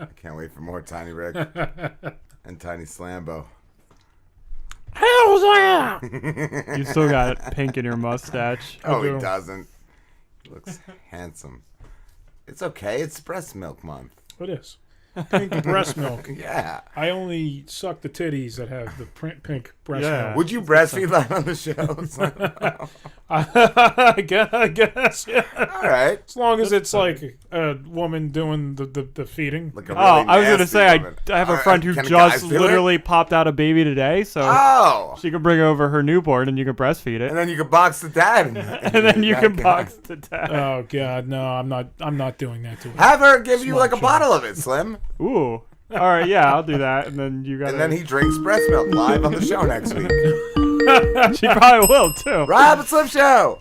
I can't wait for more Tiny Rick and Tiny Slambo. Hell yeah! You still got pink in your mustache. Oh, he doesn't. He looks handsome. It's okay. It's breast milk month. It is. Pink breast milk. Yeah. I only suck the titties that have the pink breast milk. Would you breastfeed that on the show? I guess, yeah. All right. As long as it's like a woman doing the feeding. Like a really I was going to nasty say, woman. I have a friend who Can just guys do literally popped out a baby today, so Oh. she can bring over her newborn and you can breastfeed it. And then you can box the dad. And then you can box the dad. Oh God, no! I'm not doing that to her. Have her give you Smart like a shot. bottle of it, Slim. Ooh. All right, yeah, I'll do that. And then you got And then he drinks breast milk live on the show next week. She probably will, too. Rob and Slim Show.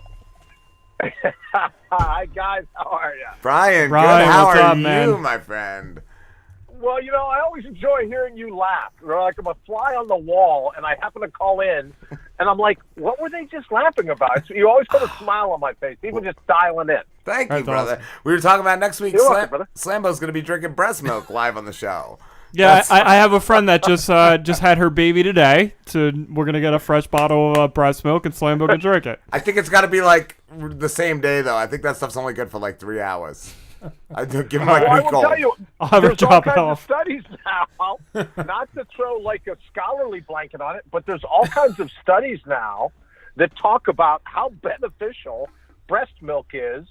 Hi, guys. How are you? Brian, Brian, good. How what's are up, you, man? my friend? Well, I always enjoy hearing you laugh. You're like I'm a fly on the wall, and I happen to call in, and I'm like, what were they just laughing about? So you always put a smile on my face, even just dialing in. Thank you, That's brother. awesome. We were talking about next week. You're welcome, brother. Slambo's going to be drinking breast milk live on the show. Yeah, I have a friend that just had her baby today, so we're going to get a fresh bottle of breast milk and Slambo can drink it. I think it's got to be like the same day, though. I think that stuff's only good for like 3 hours. I do give him like Well, I week will old. tell you, I'll have her there's all drop it kinds of off. studies now, not to throw like a scholarly blanket on it, but there's all kinds of studies now that talk about how beneficial breast milk is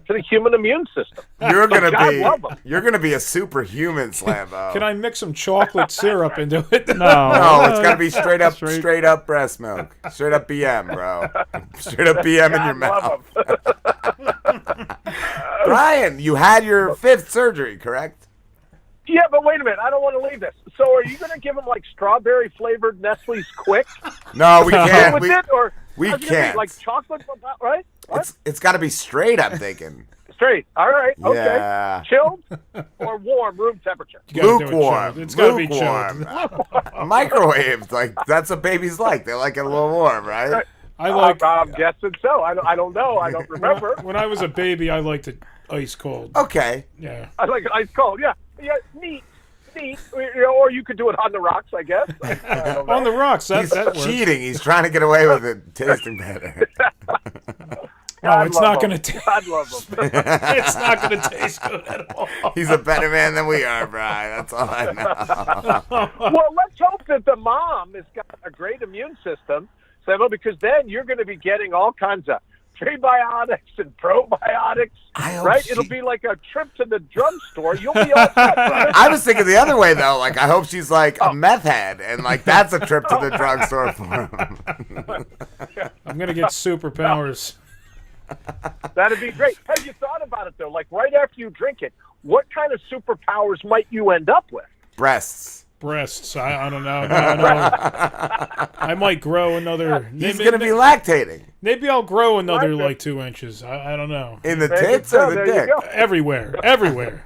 to the human immune system. You're gonna God be love 'em. you're gonna be a superhuman, Slambo. Can I mix some chocolate syrup into it? No, No, it's gotta be straight up breast milk. Straight up BM, bro. Straight up BM in your God mouth. love 'em. Brian, you had your 5th surgery, correct? Yeah, but wait a minute. I don't want to leave this. So are you going to give him like strawberry-flavored Nestle's Quick No, we can't. with it? Or we how's it gonna be, can't. like chocolate, right? What? It's got to be straight, I'm thinking. Straight. All right. Okay. Yeah. Chilled or warm, room temperature? You gotta do it Lukewarm. chilled. It's gotta be Lukewarm. chilled. Microwaved. Like, that's what babies like. They like it a little warm, right? Right. I like I'm guessing so. I don't know. I don't remember. when I was a baby. I liked it ice cold. Okay. Yeah. I like it ice cold. Yeah. Yeah. Neat. Or you could do it on the rocks, I guess. I don't know. On the rocks. He's That works. cheating. He's trying to get away with it tasting better. No, it's love not 'em. going to. God love them. It's not going to taste good at all. He's a better man than we are, Brian. That's all I know. Well, let's hope that the mom has got a great immune system, Samo, because then you're going to be getting all kinds of prebiotics and probiotics, I hope right? she- It'll be like a trip to the drugstore. You'll be all set, brother. I was thinking the other way, though. Like, I hope she's like a meth head, and like that's a trip to the drugstore for him. I'm going to get superpowers. That'd be great. Have you thought about it, though? Like, right after you drink it, what kind of superpowers might you end up with? Breasts. Breasts. I don't know. No. I might grow another. He's gonna be lactating Maybe I'll grow another Right. like 2 inches. I don't know. in the There you tits or go, the there you dick. go. Everywhere. Everywhere.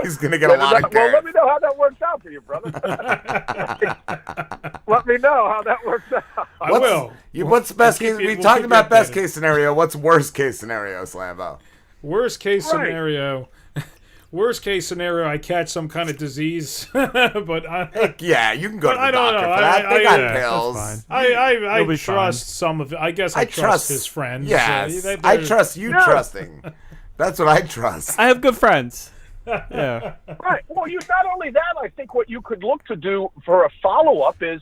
He's gonna get a lot of Well, dirt. let me know how that works out for you, brother. Let me know how that works out. I will. What's best We'll case? keep you- We we'll talked keep about you best updated. case scenario. What's worst case scenario, Slambo? Worst case Right. scenario. Worst case scenario, I catch some kind of disease, but Yeah, you can go to the I don't doctor know. for that. They got yeah, that's pills. fine. I You'll be trust fine. some of it. I guess I, I trust his friends. Yes, They're- I trust you Yeah. trusting. That's what I trust. I have good friends. Yeah. Right. Well, you not only that, I think what you could look to do for a follow-up is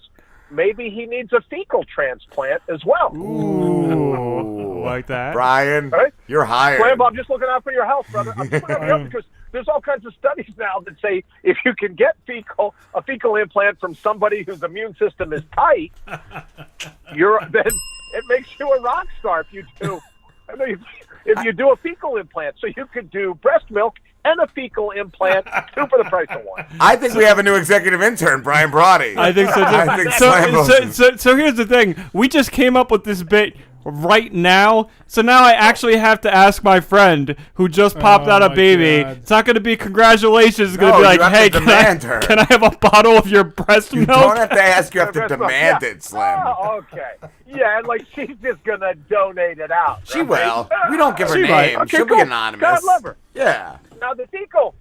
maybe he needs a fecal transplant as well. Ooh, like that. Brian, Right? you're hired. Graham, I'm just looking out for your health, brother. I'm just looking out for your health because there's all kinds of studies now that say if you can get a fecal implant from somebody whose immune system is tight, then it makes you a rock star if you do. I mean, if you do a fecal implant, so you could do breast milk and a fecal implant, 2 for the price of 1. I think we have a new executive intern, Brian Brawdy. I think so too. I think so, Slambo- so here's the thing. We just came up with this bit right now. So now I actually have to ask my friend who just popped Oh out a my baby. God. It's not going to be congratulations. It's going No, to be you like, have to hey, demand her. can I have a bottle of your breast You milk? don't have to ask, you have to Breast milk, demand yeah. it, Slim. Oh, okay. Yeah, and like she's just gonna donate it out. She right? will. We don't give her She might. name. Okay, She'll cool. be anonymous. God love her. Yeah. Now the fecal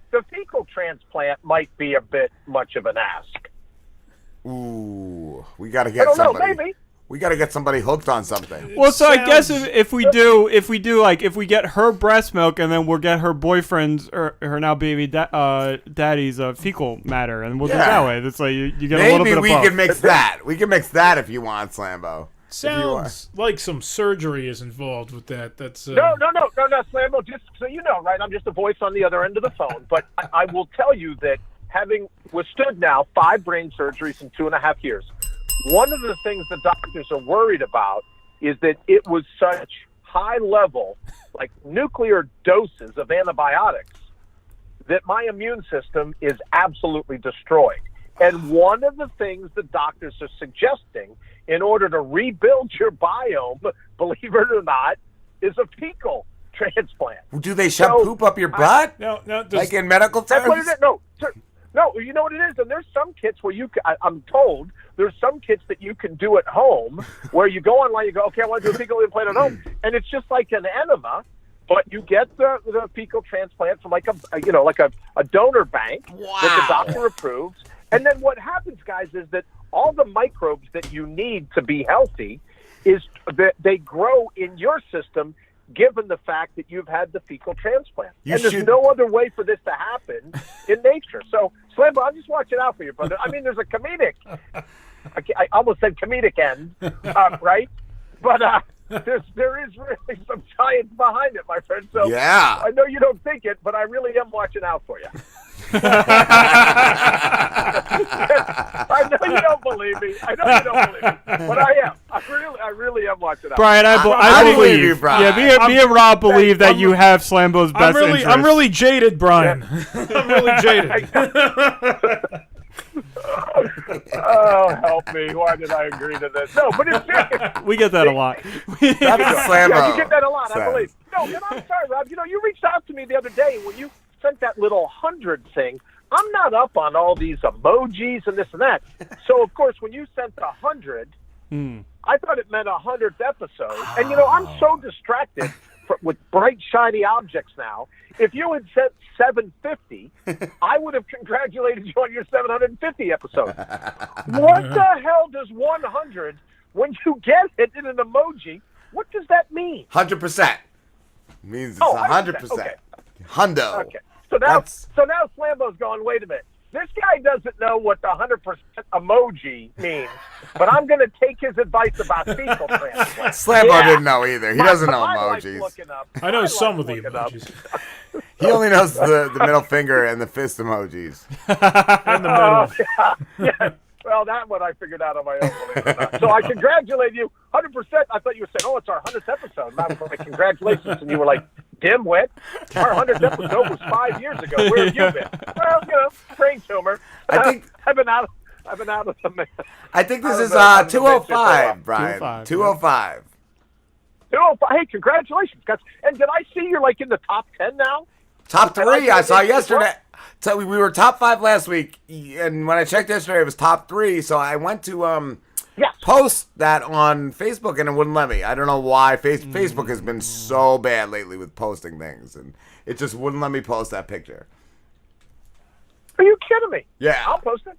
transplant might be a bit much of an ask. Ooh, we got to I get don't know, somebody. maybe. We got to get somebody hooked on something. Well, so I guess Sounds- if we do like if we get her breast milk and then we'll get her boyfriend's or her now baby daddy's fecal matter and we'll do it Yeah. that way. That's like you get a little Maybe bit of we both. can mix that. We can mix that if you want, Slambo. Sounds like some surgery is involved with that. That's No, Slambo. Just so you know, right? I'm just a voice on the other end of the phone, but I will tell you that having withstood now 5 brain surgeries in 2.5 years, one of the things the doctors are worried about is that it was such high level, like nuclear doses of antibiotics, that my immune system is absolutely destroyed. And one of the things the doctors are suggesting in order to rebuild your biome, believe it or not, is a fecal transplant. Do they shove So, poop up your butt? no. Does, Like in medical terms? That's what it is. No, sir, no. You know what it is, and there's some kits where I'm told there's some kits that you can do at home where you go online, you go, okay, I want to do a fecal implant at home, and it's just like an enema, but you get the fecal transplant from like a donor bank that the doctor approves, and then what happens, guys, is that all the microbes that you need to be healthy is that they grow in your system given the fact that you've had the fecal transplant. And there's no other way for this to happen in nature. So, Slambo, I'm just watching out for you, brother. I mean, there's a comedic, I almost said comedic end, right? But there is really some science behind it, my friend. So Yeah. I know you don't think it, but I really am watching out for you. I know you don't believe me. But I am. I really am watching out. Brian, I I believe. believe you, Brian. Yeah, me and Rob believe that you have Slambo's best interest. I'm really jaded, Brian. I'm really jaded. Oh, help me. Why did I agree to this? No, but it's serious. We get that a lot. That's a Slambo. Yeah, you get that a lot, I Says. believe. No, and I'm sorry, Rob. You reached out to me the other day when you sent that little 100 thing. I'm not up on all these emojis and this and that. So, of course, when you sent the 100, I thought it meant 100th episode. And, I'm so distracted with bright, shiny objects now. If you had sent 750, I would have congratulated you on your 750 episode. What the hell does 100, when you get it in an emoji, what does that mean? 100%. Means it's 100%. Okay. Hundo. Okay. So now Slambo's going, wait a minute. This guy doesn't know what the 100% emoji means, but I'm going to take his advice about fecal transplant. Slambo didn't know either. He doesn't know My wife's emojis. looking up. I know My some wife's of the looking up. emojis. He only knows the middle finger and the fist emojis. In the middle. Yeah. Well, that one I figured out on my own, believe it or not. So I congratulate you 100%. I thought you were saying, it's our 100th episode. And I was like, congratulations. And you were like, dimwit. Our 100th episode was 5 years ago. Where have you been? Well, brain tumor. I think I've been out of the mix. I think this is I don't know. 205, Brian. 205. 205. 205. Hey, congratulations, guys. And did I see you're like in the top 10 now? Top 3 I saw yesterday. What? So we were top 5 last week, and when I checked yesterday, it was top 3. So I went to Yes. post that on Facebook, and it wouldn't let me. I don't know why. Facebook has been so bad lately with posting things, and it just wouldn't let me post that picture. Are you kidding me? Yeah. I'll post it.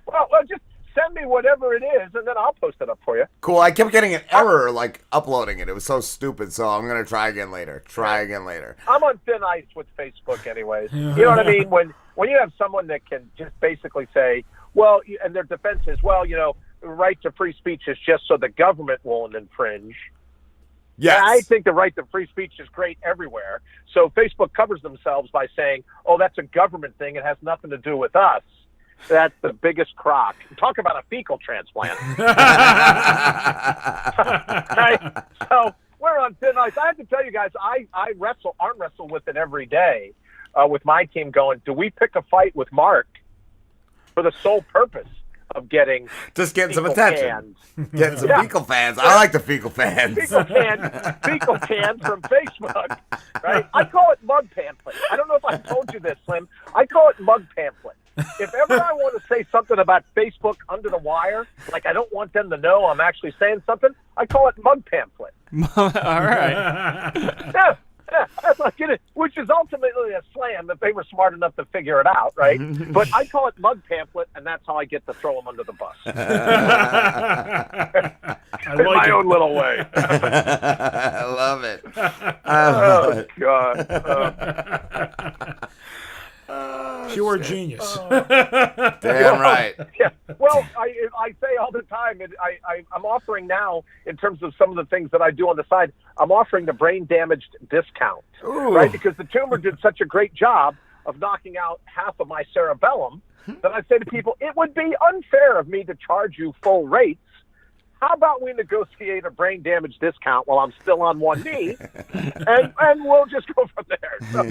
Well, just send me whatever it is, and then I'll post it up for you. Cool. I kept getting an error, like, uploading it. It was so stupid, so I'm going to try again later. I'm on thin ice with Facebook anyways. You know what I mean? When you have someone that can just basically say, well, and their defense is, well, the right to free speech is just so the government won't infringe. Yes. I think the right to free speech is great everywhere. So Facebook covers themselves by saying, oh, that's a government thing. It has nothing to do with us. That's the biggest crock. Talk about a fecal transplant. Right? So we're on thin ice. I have to tell you guys, I arm wrestle with it every day with my team going, do we pick a fight with Mark for the sole purpose of getting some fecal attention. cans? Getting some fecal fans. I like the fecal fans. Fecal can from Facebook, right? I call it mug pamphlet. I don't know if I told you this, Slim. I call it mug pamphlet. If ever I want to say something about Facebook under the wire, like I don't want them to know I'm actually saying something, I call it mug pamphlet. All right. Yeah. That's like it, which is ultimately a slam if they were smart enough to figure it out, right? But I call it mug pamphlet, and that's how I get to throw them under the bus. In my own little way. I love it. Oh, God. Pure genius. Damn right. Yeah. Well, I say all the time, I'm offering now, in terms of some of the things that I do on the side, I'm offering the brain damaged discount, right? Because the tumor did such a great job of knocking out half of my cerebellum that I say to people, it would be unfair of me to charge you full rates. How about we negotiate a brain damage discount while I'm still on one knee, and we'll just go from there. So,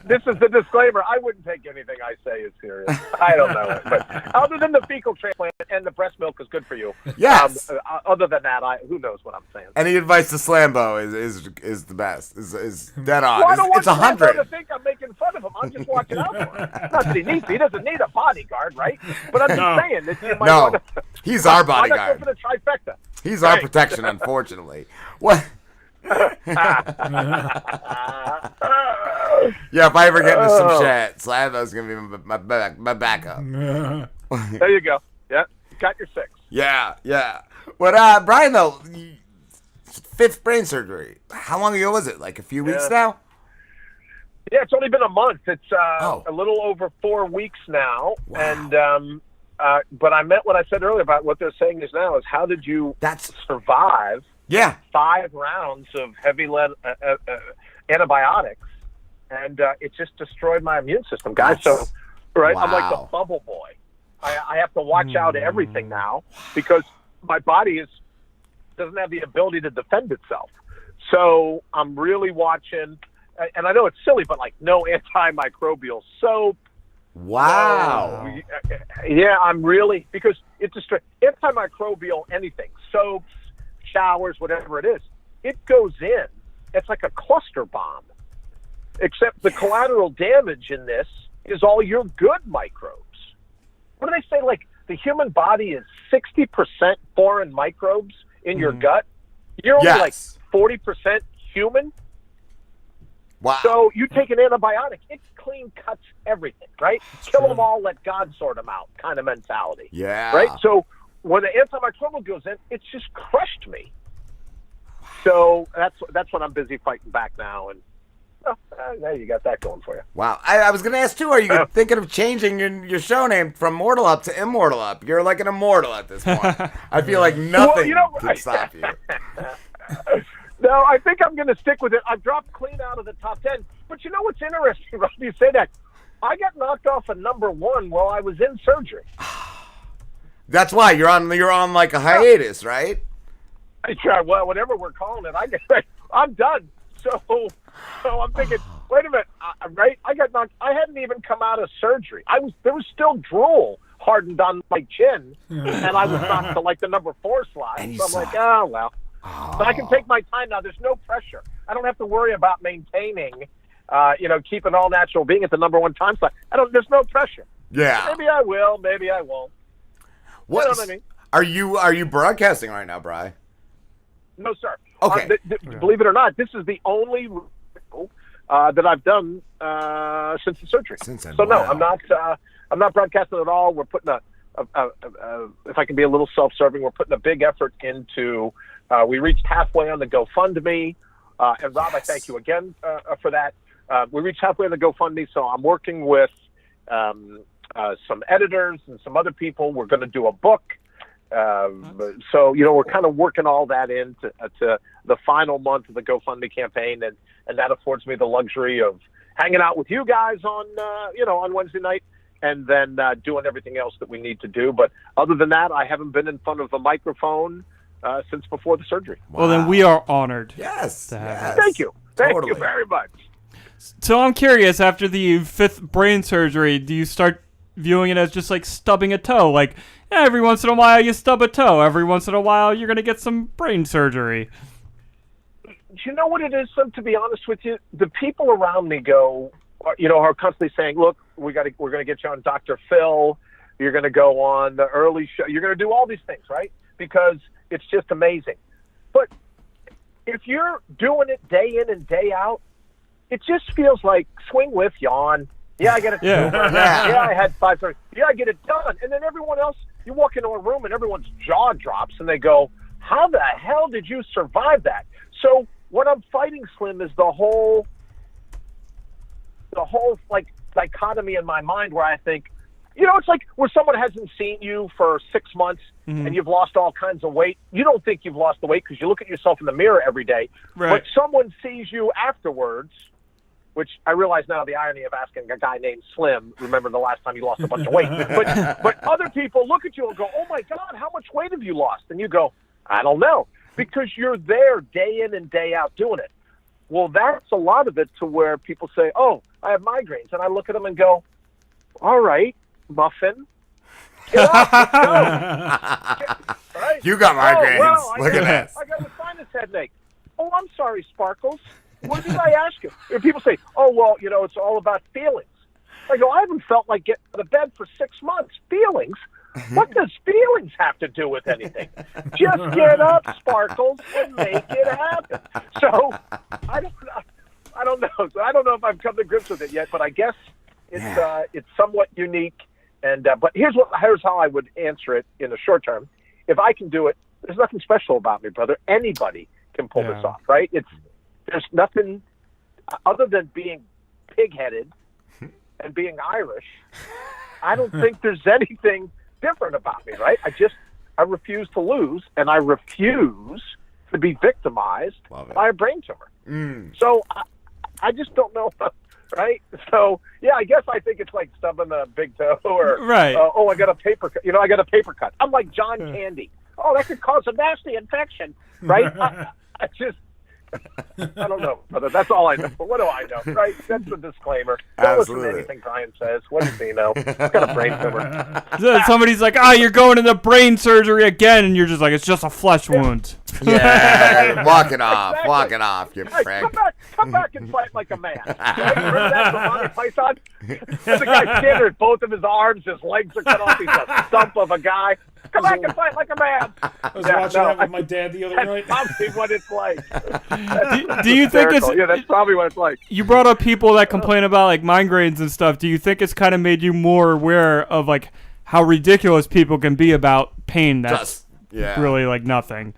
this is the disclaimer. I wouldn't take anything I say as serious. I don't know it. But other than the fecal transplant and the breast milk is good for you. Yes. Other than that, who knows what I'm saying. Any advice to Slambo is the best. Is dead on. Well, I don't want It's 100. to think I'm making fun of him. I'm just watching out for him. Not that he doesn't need a bodyguard, right? But I'm just saying that you might want to. He's our Why not go bodyguard. for the trifecta? He's our protection, unfortunately. What? Yeah, if I ever get into some shit, Slambo's gonna be my backup. There you go. Yeah, got your 6. Yeah. But Brian, though, 5th brain surgery. How long ago was it? Like a few weeks now? Yeah, it's only been a month. It's a little over 4 weeks now, and but I meant what I said earlier about what they're saying is now is how did you survive 5 rounds of heavy antibiotics, and it just destroyed my immune system, guys. So, right, I'm like the bubble boy. I have to watch out everything now because my body doesn't have the ability to defend itself. So I'm really watching, and I know it's silly, but like no antimicrobial soap. Wow. Yeah, I'm really, because it's antimicrobial anything, soaps, showers, whatever it is, it goes in. It's like a cluster bomb, except the collateral damage in this is all your good microbes. What do they say? Like the human body is 60% foreign microbes in your gut. You're only like 40% human. Wow. So you take an antibiotic, it clean cuts everything, right? Kill them all, let God sort them out kind of mentality. Yeah. Right? So when the antimicrobial goes in, it's just crushed me. So that's what I'm busy fighting back now. And now you got that going for you. Wow. I was going to ask, too, are you thinking of changing your show name from Mortal Up to Immortal Up? You're like an immortal at this point. I feel like nothing can stop you. No, I think I'm going to stick with it. I've dropped clean out of the top 10. But you know what's interesting, Rob? You say that. I got knocked off of number 1 while I was in surgery. That's why you're on like a hiatus, right? Well, whatever we're calling it, I'm done. So I'm thinking, wait a minute, right? I got knocked. I hadn't even come out of surgery. There was still drool hardened on my chin, and I was knocked to like the number 4 slot. So I'm like, oh well. But I can take my time now. There's no pressure. I don't have to worry about maintaining, keeping all natural being at the number 1 time slot. There's no pressure. Yeah. Maybe I will. Maybe I won't. You know what I mean? Are you broadcasting right now, Bri? No, sir. Okay. Believe it or not, this is the only that I've done since the surgery. No, I'm not broadcasting at all. We're putting if I can be a little self-serving, we're putting a big effort into. We reached halfway on the GoFundMe, and Rob, I thank you again for that. We reached halfway on the GoFundMe, so I'm working with some editors and some other people. We're going to do a book. So, we're kind of working all that into to the final month of the GoFundMe campaign, and that affords me the luxury of hanging out with you guys on Wednesday night, and then doing everything else that we need to do. But other than that, I haven't been in front of a microphone since before the surgery. Wow. Well, then we are honored. Yes. Thank you. Thank you very much. So I'm curious, after the 5th brain surgery, do you start viewing it as just like stubbing a toe? Like, every once in a while you stub a toe. Every once in a while you're going to get some brain surgery. You know what it is, Slim, to be honest with you? The people around me are constantly saying, look, we're going to get you on Dr. Phil. You're going to go on the early show. You're going to do all these things, right? Because it's just amazing. But if you're doing it day in and day out, it just feels like swing, lift, yawn. Yeah, I get it. Yeah, I had 5:30. Yeah, I get it done. And then everyone else, you walk into a room and everyone's jaw drops and they go, how the hell did you survive that? So what I'm fighting, Slim, is the whole like dichotomy in my mind where I think, it's like where someone hasn't seen you for 6 months and you've lost all kinds of weight. You don't think you've lost the weight because you look at yourself in the mirror every day. Right. But someone sees you afterwards, which I realize now the irony of asking a guy named Slim, remember the last time you lost a bunch of weight. But other people look at you and go, oh, my God, how much weight have you lost? And you go, I don't know, because you're there day in and day out doing it. Well, that's a lot of it to where people say, oh, I have migraines. And I look at them and go, all right, muffin. Get up, let's go. Right? You got migraines. Well, Look at that. I got a sinus headache. Oh, I'm sorry, Sparkles. What did I ask you? And people say, oh, well, it's all about feelings. I go, I haven't felt like getting out of bed for 6 months. Feelings? What does feelings have to do with anything? Just get up, Sparkles, and make it happen. So I don't know. So I don't know if I've come to grips with it yet, but I guess it's somewhat unique. And but here's how I would answer it in the short term. If I can do it, there's nothing special about me, brother. Anybody can pull this off, right? There's nothing other than being pig-headed and being Irish. I don't think there's anything different about me, right? I refuse to lose, and I refuse to be victimized by a brain tumor. So I just don't know, right? So yeah, I guess I think it's like stubbing a big toe, or right. I got a paper cut. I got a paper cut. I'm like John Candy. Oh, that could cause a nasty infection, right? I don't know, brother. That's all I know. But what do I know, right? That's the disclaimer. Don't listen to anything Brian says. What does he know? He's got a brain tumor. Somebody's like, you're going into brain surgery again, and you're just like, it's just a flesh wound. Yeah, walk it off, you hey, prick. Come back and fight like a man. Right? Remember that from Monty Python? There's a guy standing with both of his arms, his legs are cut off. He's a stump of a guy. Come back and fight like a man. I was watching that with my dad the other night. That's probably what it's like. Do you think it's... Yeah, that's probably what it's like. You brought up people that complain about like migraines and stuff. Do you think it's kind of made you more aware of like how ridiculous people can be about pain that's really like nothing?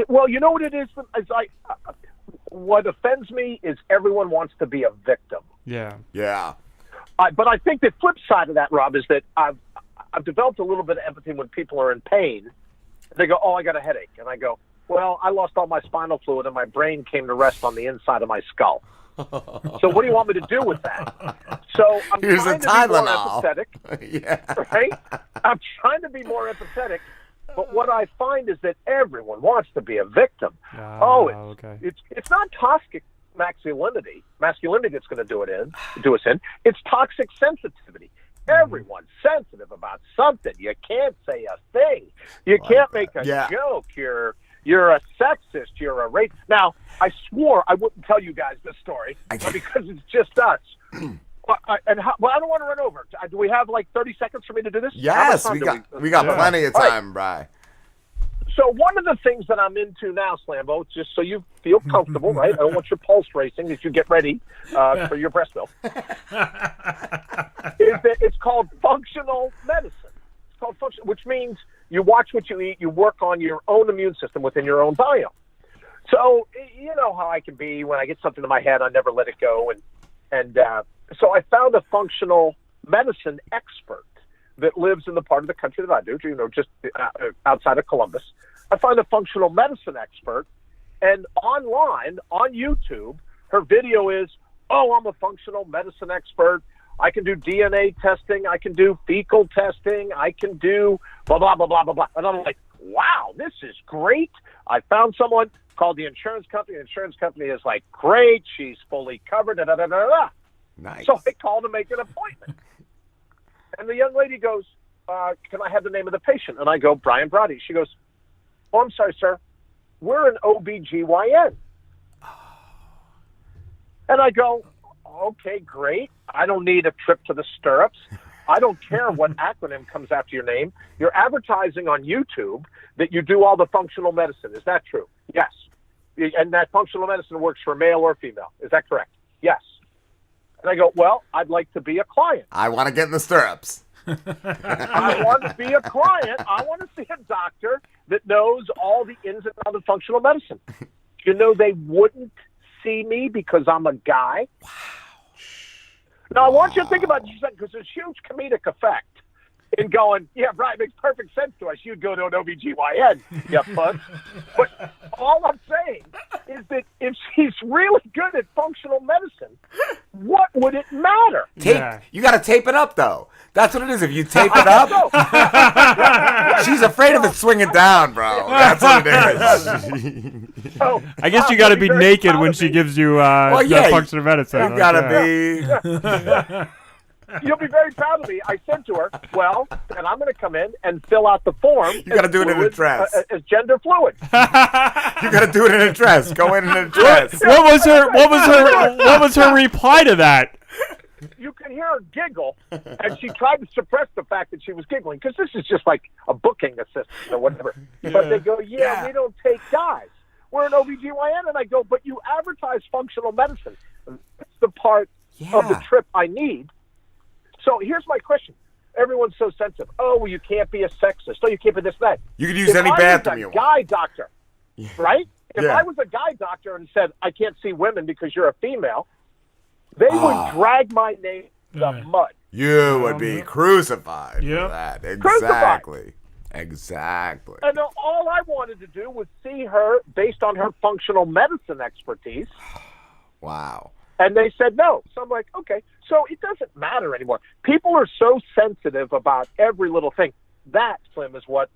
Well, you know what it is? What offends me is everyone wants to be a victim. Yeah. Yeah. But I think the flip side of that, Rob, is that I've developed a little bit of empathy when people are in pain. They go, oh, I got a headache. And I go, well, I lost all my spinal fluid and my brain came to rest on the inside of my skull. So what do you want me to do with that? So I'm trying to be more empathetic. Right? I'm trying to be more empathetic. But what I find is that everyone wants to be a victim. It's not toxic masculinity that's going to do us in. It's toxic sensitivity. Everyone's sensitive about something. You can't say a thing. You can't make a joke. You're a sexist. You're a racist. Now, I swore I wouldn't tell you guys this story because it's just us. I don't want to run over. Do we have like 30 seconds for me to do this? Yes, we got plenty of time, Bri. So one of the things that I'm into now, Slambo, just so you feel comfortable, right? I don't want your pulse racing as you get ready for your breast milk. It's called functional medicine. It's called functional, which means you watch what you eat, you work on your own immune system within your own biome. So you know how I can be when I get something in my head, I never let it go, and so I found a functional medicine expert that lives in the part of the country that I do, just outside of Columbus. I find a functional medicine expert, and online, on YouTube, her video is, oh, I'm a functional medicine expert. I can do DNA testing. I can do fecal testing. I can do blah, blah, blah, blah, blah, blah. And I'm like, wow, this is great. I found someone, called the insurance company. The insurance company is like, great, she's fully covered, da, da, da, da, da. Nice. So I called to make an appointment. And the young lady goes, can I have the name of the patient? And I go, Brian Brawdy. She goes, oh, I'm sorry, sir. We're an OBGYN. And I go, okay, great. I don't need a trip to the stirrups. I don't care what acronym comes after your name. You're advertising on YouTube that you do all the functional medicine. Is that true? Yes. And that functional medicine works for male or female. Is that correct? Yes. And I go, well, I'd like to be a client. I want to get in the stirrups. I want to be a client. I want to see a doctor that knows all the ins and outs of functional medicine. You know, they wouldn't see me because I'm a guy. Wow. Now, I want you to think about it because there's huge comedic effect in going, yeah, right, makes perfect sense to us. You'd go to an OBGYN, you puss. But all I'm saying is that if she's really good at functional medicine, what would it matter? You got to tape it up, though. That's what it is. If you tape it up, she's afraid of it swinging down, bro. That's what it is. So, I guess you got to be naked when she gives you the functional medicine. You got to be. You'll be very proud of me. I said to her, well, and I'm going to come in and fill out the form. You got to do it in a dress. As gender fluid. You got to do it in a dress. Go in a dress. What was her reply to that? You can hear her giggle, and she tried to suppress the fact that she was giggling, because this is just like a booking assistant or whatever. Yeah. But they go, yeah, we don't take guys. We're an OBGYN. And I go, but you advertise functional medicine. That's the part of the trip I need. So here's my question. Everyone's so sensitive. Oh, well, you can't be a sexist. Oh, you can't be this and that. You can use any bathroom you want. If I was a guy doctor, right? If I was a guy doctor and said, I can't see women because you're a female, they would drag my name in the mud. You would be crucified for that. Exactly. Exactly. And all I wanted to do was see her based on her functional medicine expertise. Wow. And they said no. So I'm like, okay. So it doesn't matter anymore. People are so sensitive about every little thing. That, Slim, is what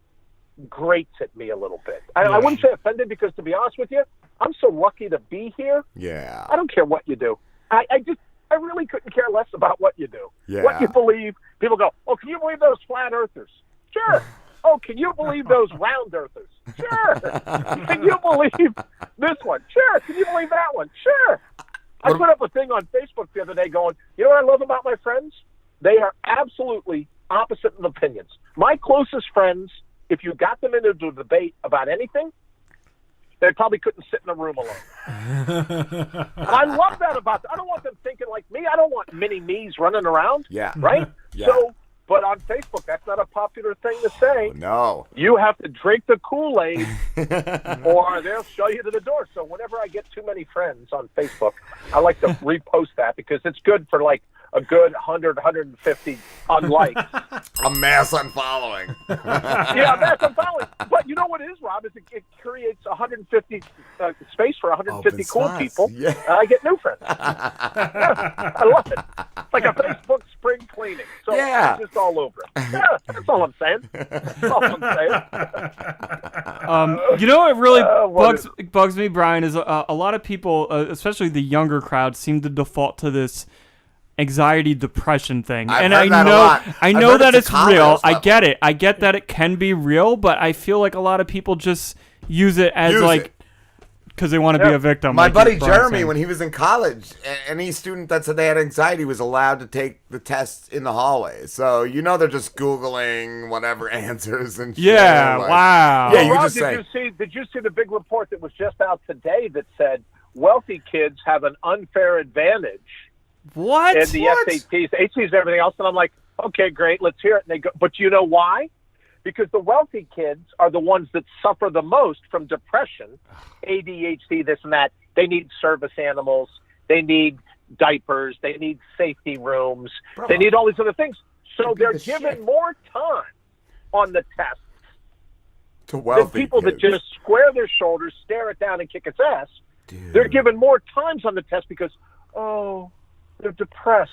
grates at me a little bit. I wouldn't say offended because, to be honest with you, I'm so lucky to be here. Yeah. I don't care what you do. I really couldn't care less about what you do. Yeah. What you believe. People go, oh, can you believe those flat earthers? Sure. Oh, can you believe those round earthers? Sure. Can you believe this one? Sure. Can you believe that one? Sure. I put up a thing on Facebook the other day going, you know what I love about my friends? They are absolutely opposite in opinions. My closest friends, if you got them into a debate about anything, they probably couldn't sit in a room alone. And I love that about them. I don't want them thinking like me. I don't want mini-me's running around. Yeah. Right? Yeah. So, but on Facebook, that's not a popular thing to say. No. You have to drink the Kool-Aid or they'll show you to the door. So whenever I get too many friends on Facebook, I like to repost that because it's good for like a good 100, 150 unlikes. A mass unfollowing. Yeah, mass unfollowing. But you know what it is, Rob, is it creates 150 space for 150 cool people. Yeah. And I get new friends. I love it. It's like a Facebook spring cleaning. So it's just all over it. Yeah, that's all I'm saying. That's all I'm saying. You know what really bugs me, Brian, is a lot of people, especially the younger crowd, seem to default to this anxiety, depression thing. I know that it's real. I get it. I get that it can be real, but I feel like a lot of people just use it as because they want to be a victim. My buddy Jeremy, when he was in college, any student that said they had anxiety was allowed to take the test in the hallway. So they're just Googling whatever answers and shit. Yeah, wow. Yeah, Rob, did you see the big report that was just out today that said wealthy kids have an unfair advantage? What? And the SATs, HCs, and everything else. And I'm like, okay, great, let's hear it. And they go, but you know why? Because the wealthy kids are the ones that suffer the most from depression, ADHD, this and that. They need service animals. They need diapers. They need safety rooms. Bro. They need all these other things. So they're given more time on the tests to wealthy than people kids that just square their shoulders, stare it down, and kick its ass. Dude. They're given more times on the test because, they're depressed.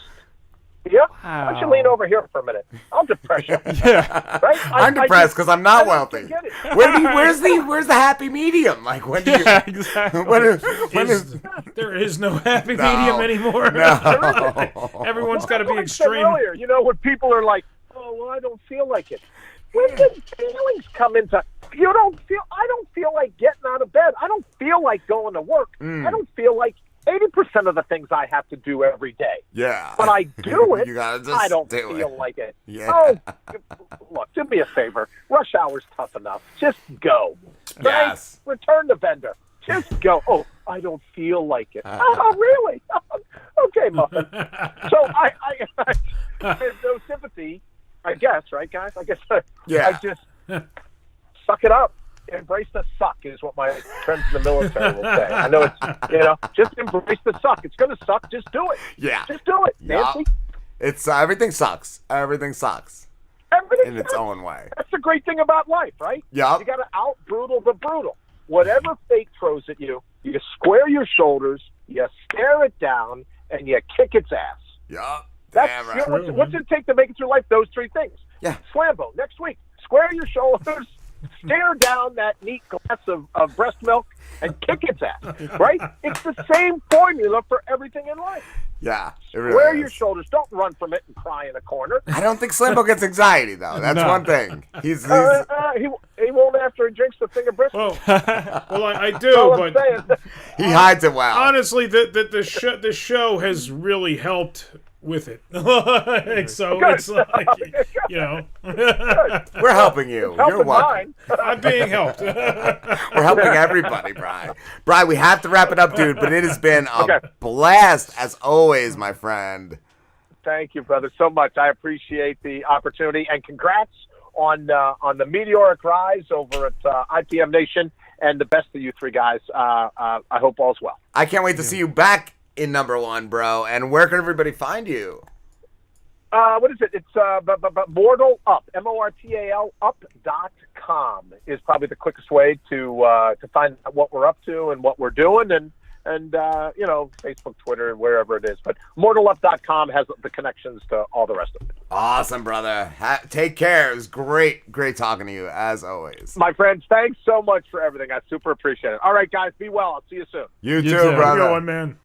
Yeah, wow. Why don't you lean over here for a minute? I'll depress you. Yeah, right. I'm depressed because I'm not wealthy. Where's the happy medium? Like when do you? Exactly. There is no happy medium anymore. No. Everyone's got to be I said extreme. earlier, when people are like, "Oh, well, I don't feel like it." When did feelings come into? I don't feel like getting out of bed. I don't feel like going to work. I don't feel like 80% of the things I have to do every day. Yeah. But I do it. You gotta just I don't do feel it. like it. Yeah. Oh, look, do me a favor. Rush hour's tough enough. Just go. Right? Yes. Return the vendor. Just go. Oh, I don't feel like it. Oh, really? Okay, Muffin. So I have no sympathy, I guess, right, guys? I guess Yeah. I just suck it up. Embrace the suck is what my friends in the military will say. I know it's, just embrace the suck. It's going to suck. Just do it. Yeah. Just do it, Nancy. Yup. It's everything sucks. Everything sucks Everything in its sucks. own way. That's the great thing about life, right? Yup. You got to out-brutal the brutal. Whatever fate throws at you, you square your shoulders, you stare it down, and you kick its ass. Yup. That's Damn right. what's it take to make it through life? Those three things. Yeah. Slambo next week. Square your shoulders, stare down that neat glass of breast milk, and kick its ass. Right? It's the same formula for everything in life. Yeah. It really Square is. your shoulders. Don't run from it and cry in a corner. I don't think Slambo gets anxiety though. That's No. one thing. He's He won't after he drinks the thing of brisket. Well, I do, All I'm but saying. he hides it well. honestly, the show has really helped with it. So Good. it's like, you know, We're helping you. You're Helping welcome. mine. I'm being helped. We're helping everybody, Brian. Brian, we have to wrap it up, dude, but it has been a Okay. blast as always, my friend. Thank you, brother, so much. I appreciate the opportunity, and congrats on the meteoric rise over at IPM Nation, and the best of you three guys. I hope all's well. I can't wait to see you back in #1, bro. And where can everybody find you? What is it? It's Mortal Up, MORTAL up.com is probably the quickest way to find out what we're up to and what we're doing, and Facebook, Twitter, wherever it is. But mortalup.com has the connections to all the rest of it. Awesome, brother. Take care. It was great talking to you, as always. My friends, thanks so much for everything. I super appreciate it. All right, guys, be well. I'll see you soon. You You too, too. brother. Go on, man.